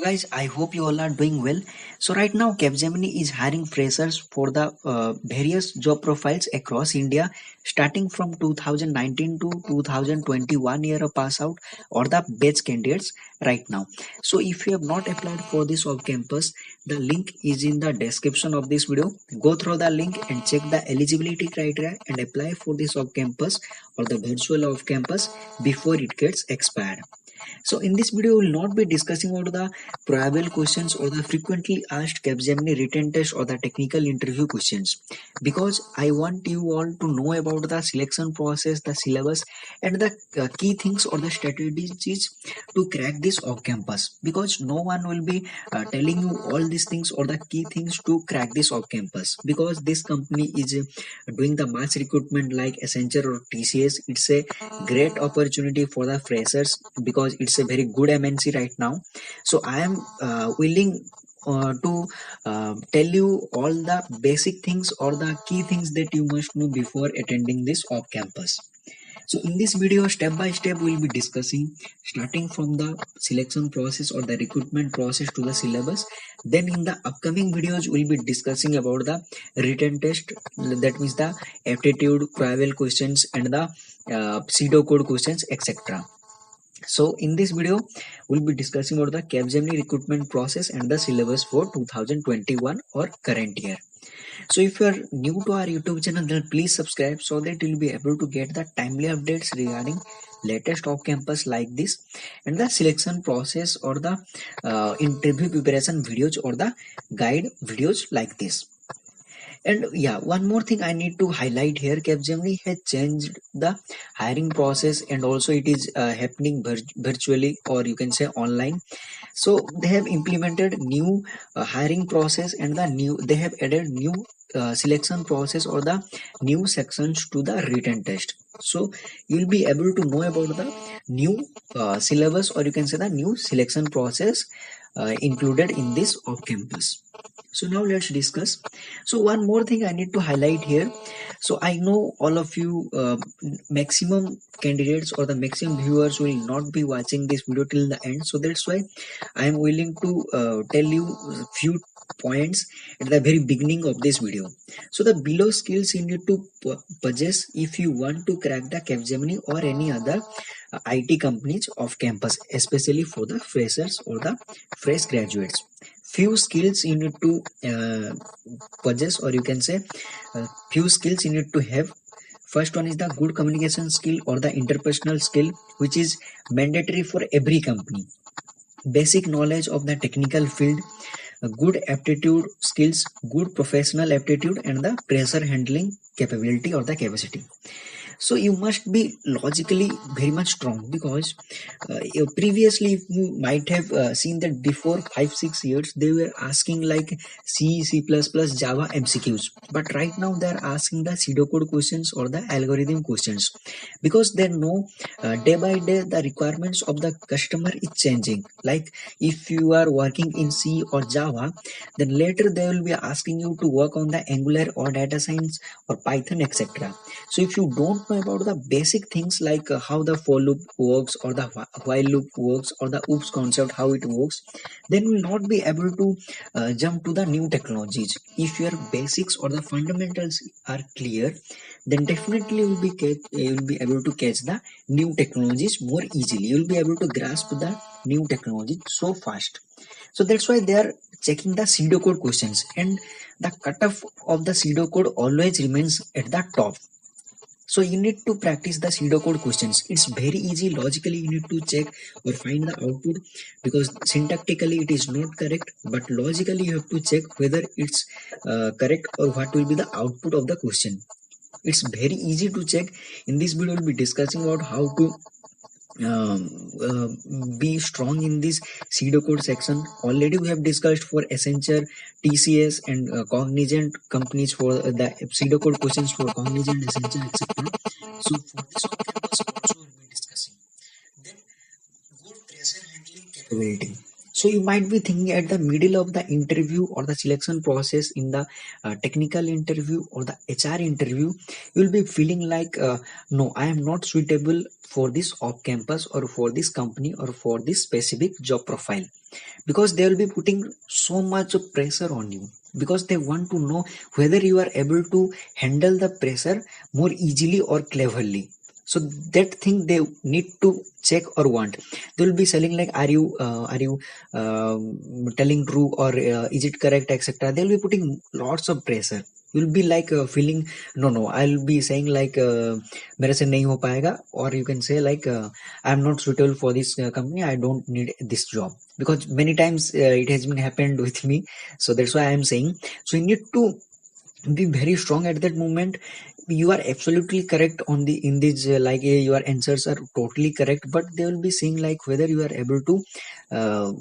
Guys, I hope you all are doing well. So right now, Capgemini is hiring freshers for the various job profiles across India, starting from 2019 to 2021 year of pass out or the batch candidates right now. So if you have not applied for this off campus, the link is in the description of this video. Go through the link and check the eligibility criteria and apply for this off campus or the virtual off campus before it gets expired. So in this video, we will not be discussing about the probable questions or the frequently asked Capgemini written test or the technical interview questions, because I want you all to know about the selection process, the syllabus, and the key things or the strategies to crack this off campus. Because no one will be telling you all these things or the key things to crack this off campus, because this company is doing the mass recruitment like Accenture or TCS. It's a great opportunity for the freshers because it's a very good MNC right now. So I am willing to tell you all the basic things or the key things that you must know before attending this off campus. So in this video, step by step, we'll be discussing starting from the selection process or the recruitment process to the syllabus. Then in the upcoming videos, we'll be discussing about the written test, that means the aptitude, probable questions, and the pseudo code questions, etc. So in this video, we'll be discussing about the Capgemini recruitment process and the syllabus for 2021 or current year. So if you are new to our YouTube channel, then please subscribe so that you'll be able to get the timely updates regarding latest off campus like this, and the selection process or the interview preparation videos or the guide videos like this. And yeah, one more thing I need to highlight here, Capgemini has changed the hiring process, and also it is happening virtually, or you can say online. So they have implemented new hiring process, and they have added new selection process or the new sections to the written test. So you'll be able to know about the new syllabus, or you can say the new selection process included in this off campus. So now let's discuss. So one more thing I need to highlight here. So I know all of you maximum candidates or the maximum viewers will not be watching this video till the end. So that's why I am willing to tell you a few points at the very beginning of this video. So the below skills you need to possess if you want to crack the Capgemini or any other IT companies off campus, especially for the freshers or the fresh graduates. Few skills you need to possess, or you can say few skills you need to have. First one is the good communication skill or the interpersonal skill, which is mandatory for every company. Basic knowledge of the technical field, good aptitude skills, good professional aptitude, and the pressure handling capability or the capacity. So you must be logically very much strong, because previously you might have seen that before 5-6 years they were asking like C++, Java MCQs, but right now they are asking the pseudocode questions or the algorithm questions, because they know day by day the requirements of the customer is changing. Like if you are working in C or Java, then later they will be asking you to work on the Angular or data science or Python, etc. So if you don't know about the basic things like how the for loop works or the while loop works or the oops concept, how it works, then you will not be able to jump to the new technologies. If your basics or the fundamentals are clear, then definitely you will be able to catch the new technologies more easily. You will be able to grasp the new technology so fast. So that's why they are checking the pseudocode questions, and the cutoff of the pseudocode always remains at the top. So you need to practice the pseudocode questions. It's very easy. Logically, you need to check or find the output, because syntactically it is not correct, but logically you have to check whether it's correct or what will be the output of the question. It's very easy to check. In this video, we'll be discussing about how to be strong in this pseudocode section. Already we have discussed for Accenture, TCS, and Cognizant companies for the pseudocode questions for Cognizant, Accenture, etc. So for this on campus also we'll be discussing. Then good pressure handling capability. So you might be thinking at the middle of the interview or the selection process in the technical interview or the HR interview, you will be feeling like, no, I am not suitable for this off campus or for this company or for this specific job profile, because they will be putting so much of pressure on you, because they want to know whether you are able to handle the pressure more easily or cleverly. So that thing they need to check or want. They will be selling like, are you telling true, or is it correct, etc. They will be putting lots of pressure. You'll be like feeling, no, I'll be saying like, मेरे से नहीं हो पाएगा, or you can say like, I'm not suitable for this company, I don't need this job, because many times it has been happened with me. So that's why I am saying, so you need to be very strong at that moment. You are absolutely correct on the in this your answers are totally correct, but they will be seeing like whether you are able to uh,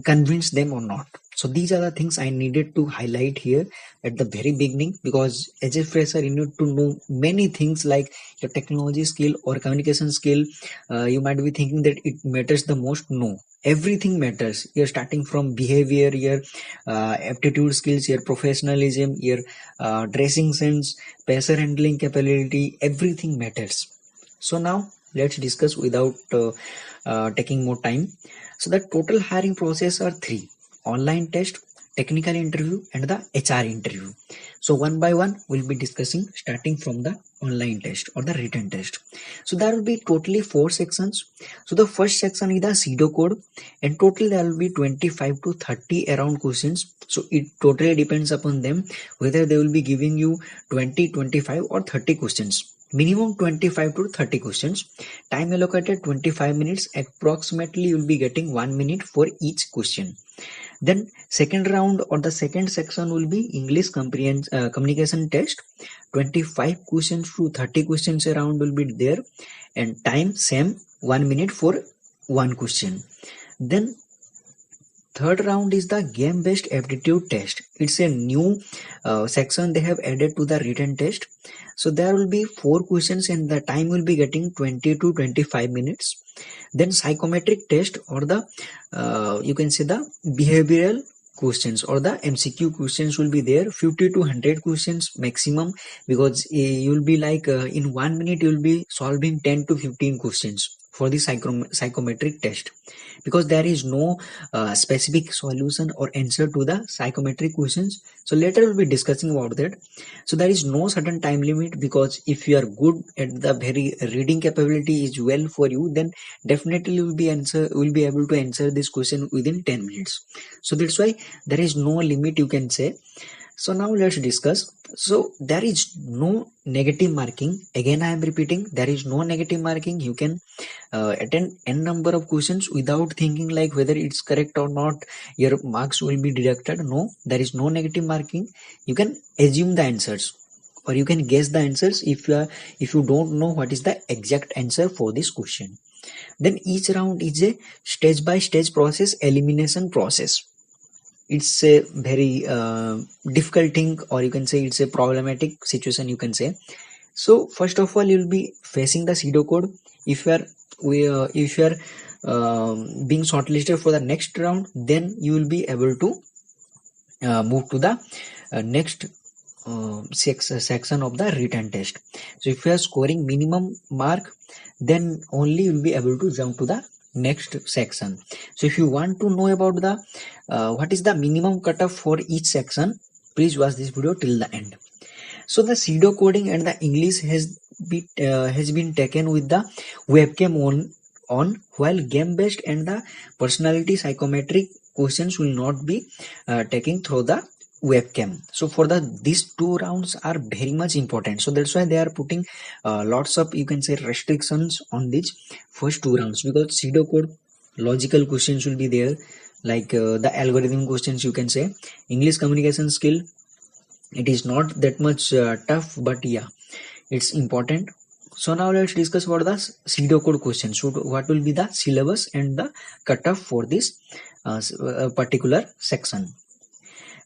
convince them or not. So these are the things I needed to highlight here at the very beginning, because as a fresher you need to know many things like your technology skill or communication skill. You might be thinking that it matters the most. No, everything matters. You're starting from behavior, your aptitude skills, your professionalism, your dressing sense, pressure handling capability, everything matters. So now let's discuss without taking more time. So the total hiring process are three: online test, technical interview, and the HR interview. So one by one we'll be discussing, starting from the online test or the written test. So there will be totally 4 sections. So the first section is the pseudo code, and total there will be 25 to 30 around questions. So it totally depends upon them whether they will be giving you 20, 25 or 30 questions. Minimum 25 to 30 questions. Time allocated 25 minutes. Approximately you will be getting 1 minute for each question. Then second round or the second section will be English communication test. 25 questions to 30 questions around will be there, and time same, 1 minute for one question. Then third round is the game based aptitude test. It's a new section they have added to the written test. So there will be 4 questions and the time will be getting 20 to 25 minutes. Then psychometric test, or the you can say the behavioral questions or the MCQ questions will be there. 50 to 100 questions maximum, because you will be like in 1 minute you will be solving 10 to 15 questions for the psychometric test, because there is no specific solution or answer to the psychometric questions. So later we'll be discussing about that. So there is no certain time limit, because if you are good at the very reading capability is well for you, then definitely you will be able to answer this question within 10 minutes. So that's why there is no limit, you can say. So now let's discuss. So there is no negative marking. Again, I am repeating, there is no negative marking. You can attend n number of questions without thinking like whether it's correct or not, your marks will be deducted. No, there is no negative marking. You can assume the answers, or you can guess the answers if you don't know what is the exact answer for this question. Then each round is a stage by stage process, elimination process. It's a very difficult thing, or you can say it's a problematic situation, you can say. So first of all, you'll be facing the pseudo code. If you are being shortlisted for the next round, then you will be able to move to the next section of the written test. So if you are scoring minimum mark, then only you will be able to jump to the next section. So if you want to know about the what is the minimum cutoff for each section, please watch this video till the end. So the pseudo coding and the English has been taken with the webcam on, while game based and the personality psychometric questions will not be taken through the webcam. So for these 2 rounds are very much important. So that's why they are putting lots of, you can say, restrictions on these first 2 rounds, because pseudo code, logical questions will be there, like the algorithm questions, you can say. English communication skill, it is not that much tough, but yeah, it's important. So now let's discuss about the pseudo code questions. So what will be the syllabus and the cutoff for this particular section.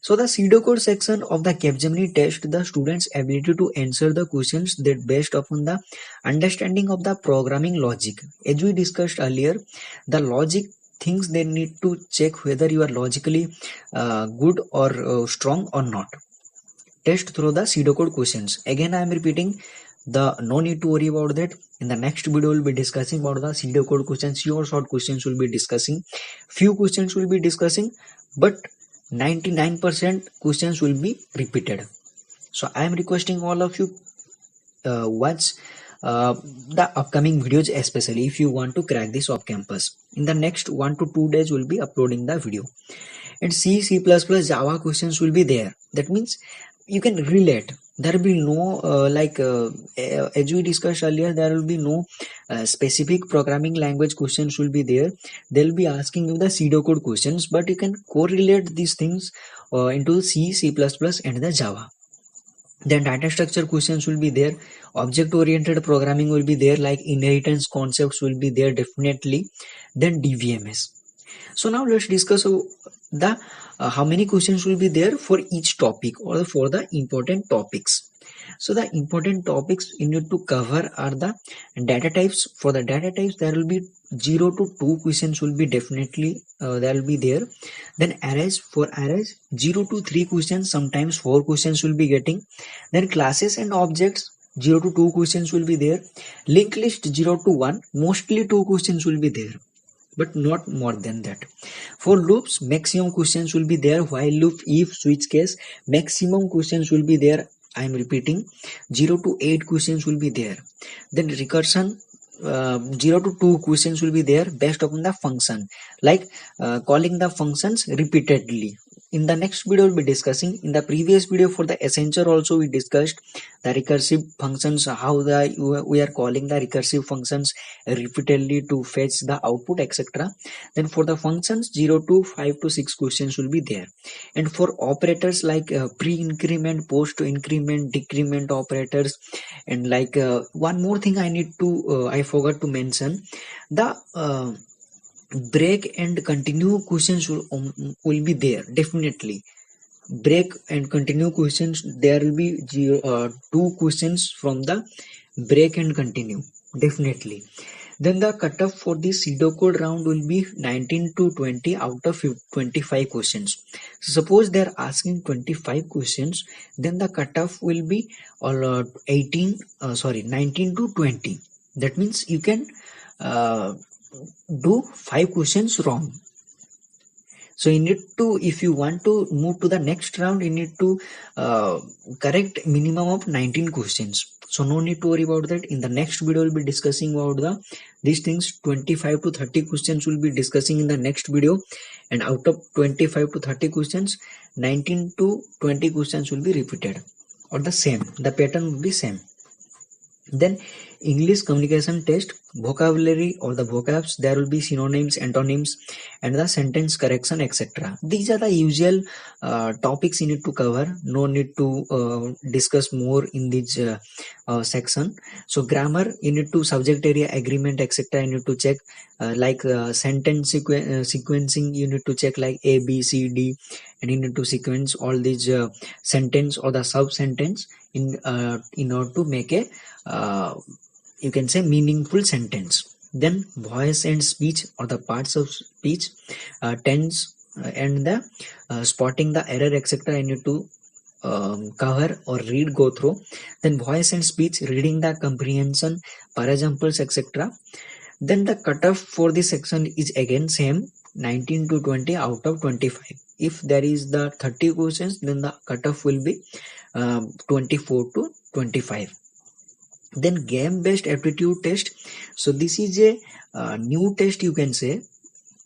So the pseudo code section of the Capgemini test the students' ability to answer the questions that based upon the understanding of the programming logic. As we discussed earlier, the logic things they need to check whether you are logically good or strong or not. Test through the pseudocode questions. Again, I am repeating, the no need to worry about that. In the next video, we'll be discussing about the pseudocode questions. Your short questions will be discussing. Few questions will be discussing, but 99% questions will be repeated. So I am requesting all of you watch the upcoming videos, especially if you want to crack this off campus. In the next 1 to 2 days, we'll be uploading the video. And C++, Java questions will be there. That means you can relate. There will be no as we discussed earlier, there will be no specific programming language questions will be there. They'll be asking you the pseudocode questions, but you can correlate these things into C++ and the Java. Then data structure questions will be there. Object oriented programming will be there, like inheritance concepts will be there definitely. Then DVMS. So now let's discuss the how many questions will be there for each topic or for the important topics. So the important topics you need to cover are the data types. For the data types, there will be 0 to 2 questions will be definitely there will be there. Then arrays, for arrays 0 to 3 questions, sometimes 4 questions will be getting. Then classes and objects, 0 to 2 questions will be there. Linked list, 0 to 1, mostly 2 questions will be there, but not more than that. For loops, maximum questions will be there. While loop, if, switch case, maximum questions will be there. I am repeating, 0 to 8 questions will be there. Then recursion, 0 to 2 questions will be there based upon the function, like calling the functions repeatedly. In the next video, we'll be discussing. In the previous video for the Accenture also, we discussed the recursive functions, how we are calling the recursive functions repeatedly to fetch the output, etc. Then for the functions, 0 to 5 to 6 questions will be there. And for operators like pre-increment, post-increment, decrement operators, and like one more thing I forgot to mention, the break and continue questions will be there definitely. Break and continue questions, there will be 2 questions from the break and continue definitely. Then the cutoff for the pseudocode round will be 19 to 20 out of 25 questions. So suppose they are asking 25 questions, then the cutoff will be 19 to 20. That means you can do 5 questions wrong. So you need to, if you want to move to the next round, you need to correct minimum of 19 questions. So no need to worry about that. In the next video, we'll be discussing about these things. 25 to 30 questions will be discussing in the next video. And out of 25 to 30 questions, 19 to 20 questions will be repeated or the same. The pattern will be same. Then English communication test, vocabulary or the vocabs, there will be synonyms, antonyms, and the sentence correction, etc. These are the usual topics you need to cover. No need to discuss more in this section. So grammar, you need to subject area agreement, etc. You need to check like sentence sequencing. You need to check like A, B, C, D, and you need to sequence all these sentence or the sub sentence in order to make a you can say meaningful sentence. Then voice and speech or the parts of speech, tense and the spotting the error, etc. I need to cover or go through. Then voice and speech, reading the comprehension, paraexamples, etc. Then the cutoff for this section is again same, 19 to 20 out of 25. If there is the 30 questions, then the cutoff will be 24 to 25. Then game based aptitude test. So this is a new test, you can say.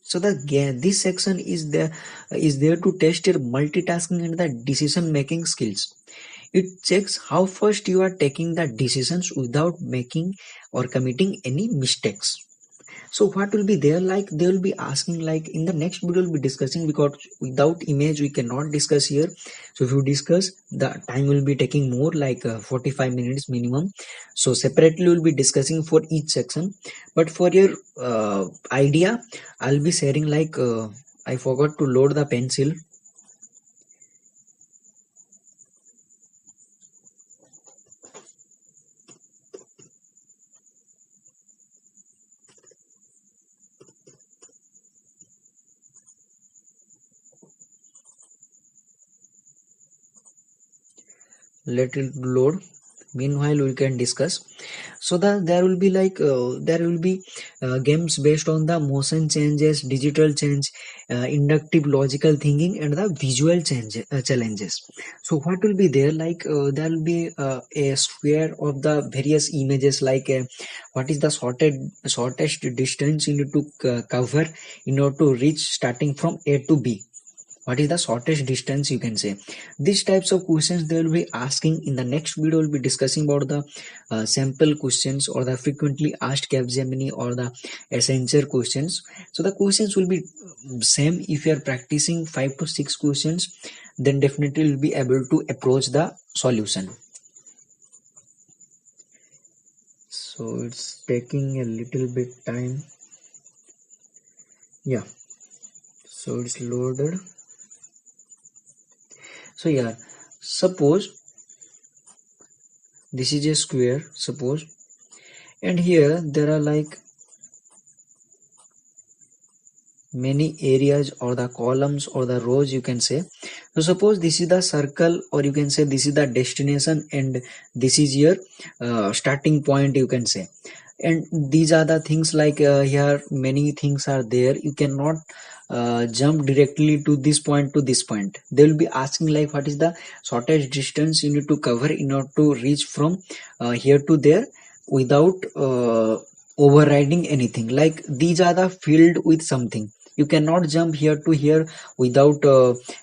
So this section is there to test your multitasking and the decision making skills. It checks how fast you are taking the decisions without making or committing any mistakes. So what will be there, like they will be asking, like in the next video we'll be discussing, because without image we cannot discuss here. So if you discuss, the time will be taking more, like 45 minutes minimum. So separately we'll be discussing for each section, but for your idea I'll be sharing, like I forgot to load the pencil. let it load. Meanwhile we can discuss. So there will be games based on the motion changes, digital change, inductive logical thinking, and the visual change challenges. So what will be there, there will be a square of the various images, what is the shortest distance you need to cover in order to reach starting from A to B. What is the shortest distance, you can say. These types of questions they will be asking. In the next video we'll be discussing about the sample questions or the frequently asked Capgemini or the Accenture questions. So the questions will be same. If you are practicing 5 to 6 questions, then definitely you'll be able to approach the solution. So it's taking a little bit time. Yeah, so it's loaded. So yeah, suppose this is a square, suppose, and here there are like many areas or the columns or the rows, you can say. So suppose this is the circle, or you can say this is the destination and this is your starting point, you can say. And these are the things here many things are there. You cannot jump directly to this point to this point. They will be asking like what is the shortest distance you need to cover in order to reach from here to there without overriding anything. Like these are the filled with something. You cannot jump here to here without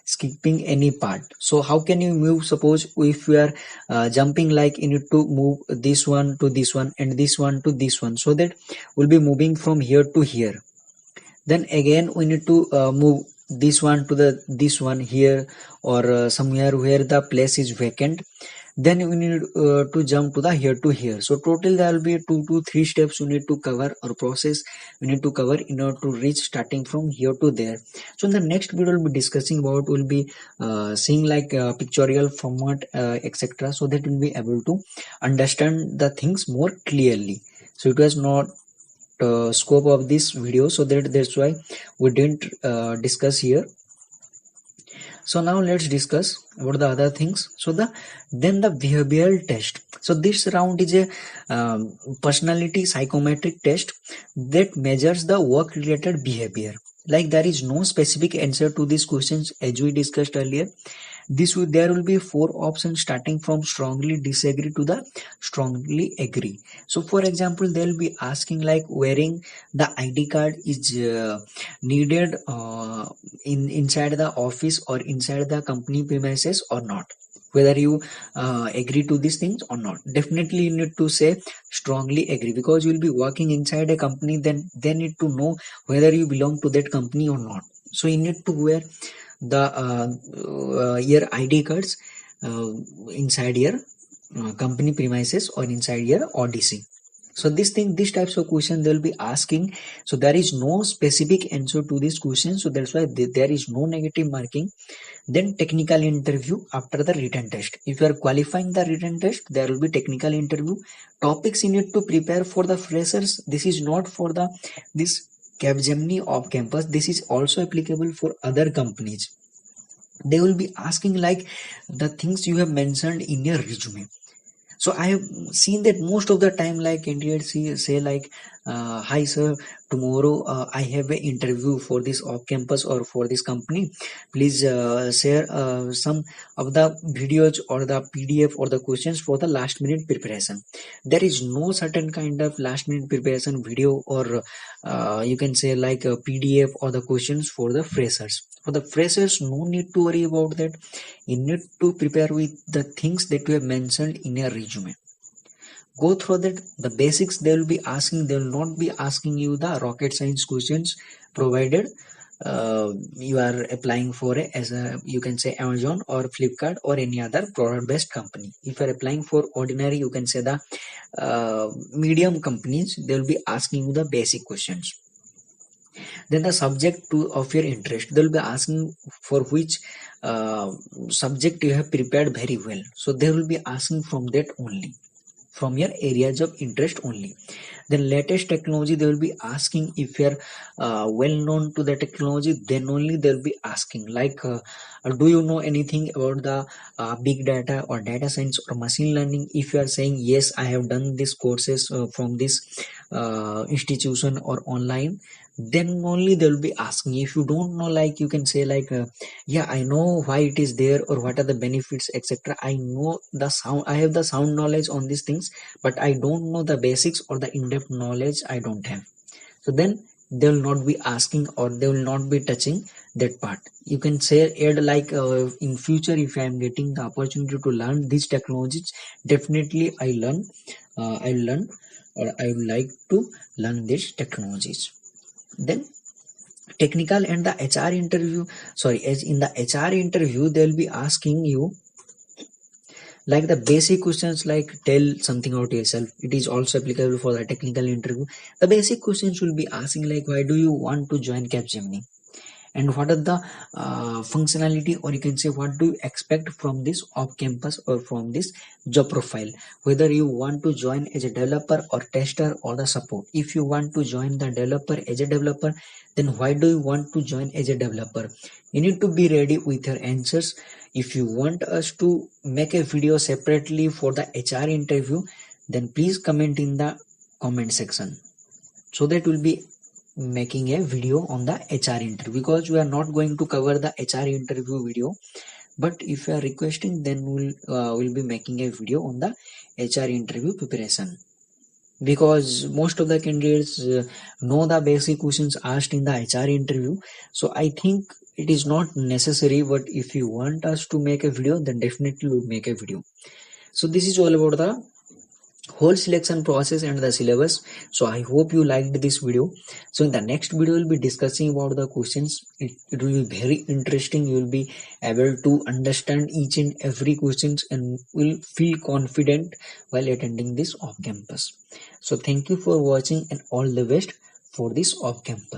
skipping any part. So how can you move? Suppose if you are jumping, like you need to move this one to this one and this one to this one, so that we'll be moving from here to here. Then again we need to move this one to this one here, or somewhere where the place is vacant. Then we need to jump to the here to here. So total there will be 2 to 3 steps you need to cover, or process we need to cover in order to reach starting from here to there. So in the next video we'll be discussing about, we'll be seeing like pictorial format, etc., so that we'll be able to understand the things more clearly. So it was not scope of this video, so that's why we didn't discuss here. So now let's discuss about the other things. So then the behavioral test. So this round is a personality psychometric test that measures the work related behavior. Like there is no specific answer to these questions as we discussed earlier. There will be 4 options starting from strongly disagree to the strongly agree. So for example, they'll be asking like wearing the ID card is needed inside the office or inside the company premises or not, whether you agree to these things or not. Definitely you need to say strongly agree, because you will be working inside a company. Then they need to know whether you belong to that company or not. So you need to wear the your ID cards inside your company premises or inside your ODC. So these types of questions they'll be asking. So there is no specific answer to this question, so that's why there is no negative marking. Then technical interview after the written test. If you are qualifying the written test, there will be technical interview. Topics you need to prepare for the freshers. This is not for this Capgemini off campus. This is also applicable for other companies. They will be asking like the things you have mentioned in your resume. So I have seen that most of the time, like candidates say like, hi sir, tomorrow I have an interview for this off campus or for this company. Please share some of the videos or the PDF or the questions for the last minute preparation. There is no certain kind of last minute preparation video, or you can say like a PDF or the questions for the freshers. For the freshers, no need to worry about that. You need to prepare with the things that you have mentioned in your resume. Go through that. The basics they will be asking. They will not be asking you the rocket science questions, provided you are applying for you can say Amazon or Flipkart or any other product based company. If you are applying for ordinary, you can say the medium companies, they will be asking you the basic questions. Then the subject of your interest, they'll be asking for which subject you have prepared very well. So they will be asking from that only. from your areas of interest only. Then latest technology, they will be asking if you're well known to the technology, then only they'll be asking like do you know anything about the big data or data science or machine learning. If you are saying yes, I have done these courses from this institution or online, then only they'll be asking. If you don't know, like you can say like yeah, I know why it is there or what are the benefits, etc. I know the sound, I have the sound knowledge on these things, but I don't know the basics or the in-depth knowledge I don't have. So then they will not be asking or they will not be touching that part. You can say add like in future, if I am getting the opportunity to learn these technologies, definitely I learn or I would like to learn these technologies. Then technical and the HR interview, sorry, as in the HR interview they will be asking you like the basic questions like tell something about yourself. It is also applicable for the technical interview. The basic questions will be asking like why do you want to join Capgemini, and what are the functionality, or you can say what do you expect from this off campus or from this job profile, whether you want to join as a developer or tester or the support. If you want to join the developer as a developer, then why do you want to join as a developer? You need to be ready with your answers. If you want us to make a video separately for the HR interview, then please comment in the comment section, so that we'll be making a video on the HR interview, because we are not going to cover the HR interview video. But if you are requesting, then we'll be making a video on the HR interview preparation, because most of the candidates know the basic questions asked in the HR interview. So I think it is not necessary, but if you want us to make a video, then definitely we'll make a video. So this is all about the whole selection process and the syllabus. So I hope you liked this video. So in the next video we'll be discussing about the questions. It will be very interesting. You will be able to understand each and every questions and will feel confident while attending this off campus. So thank you for watching and all the best for this off campus.